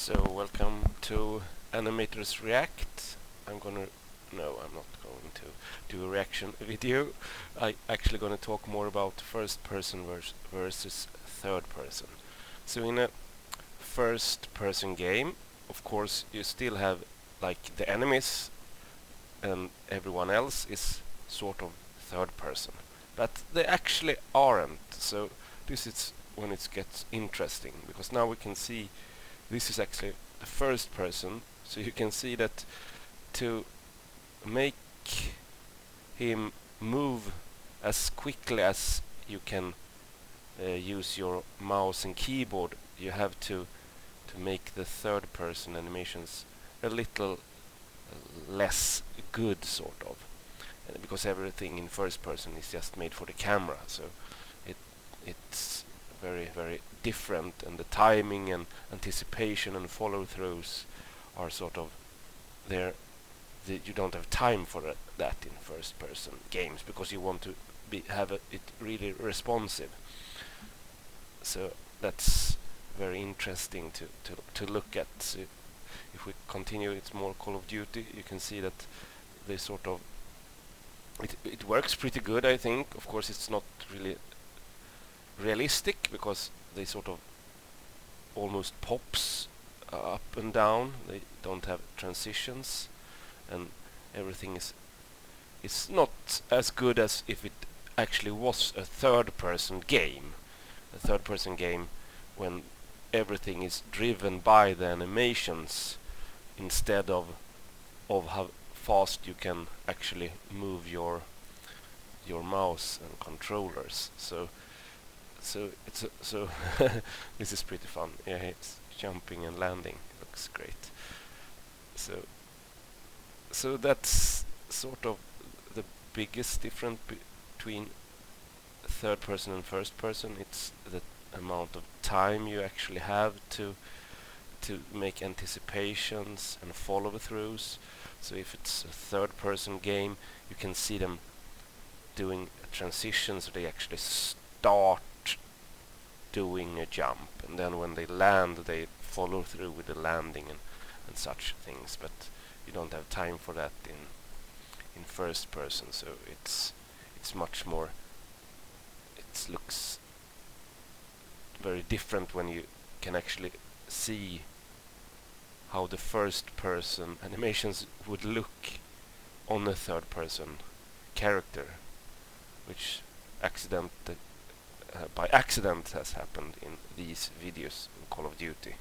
So welcome to Animator's React. No, I'm not going to do a reaction video. I'm actually going to talk more about first person versus third person. So in a first person game, of course, you still have like the enemies and everyone else is sort of third person. But they actually aren't. So this is when it gets interesting, because now we can see this is actually the first person, so you can see that to make him move as quickly as you can use your mouse and keyboard, you have to make the third person animations a little less good, sort of, because everything in first person is just made for the camera, so it's very different, and the timing and anticipation and follow-throughs are sort of there. You don't have time for that in first-person games, because you want to have it really responsive. So that's very interesting to look at. So if we continue, it's more Call of Duty. You can see that they sort of it works pretty good, I think. Of course, it's not really realistic, because they sort of almost pops up and down. They don't have transitions, and everything is not as good as if it actually was a third-person game. A third-person game when everything is driven by the animations instead of how fast you can actually move your mouse and controllers. So this is pretty fun. Yeah, it's jumping and landing. Looks great. So that's sort of the biggest difference between third person and first person. It's the amount of time you actually have to make anticipations and follow-throughs. So if it's a third person game, you can see them doing transitions, so they actually start doing a jump, and then when they land, they follow through with the landing and such things. But you don't have time for that in first person, so it's much more. It looks very different when you can actually see how the first person animations would look on a third person character, which by accident has happened in these videos in Call of Duty.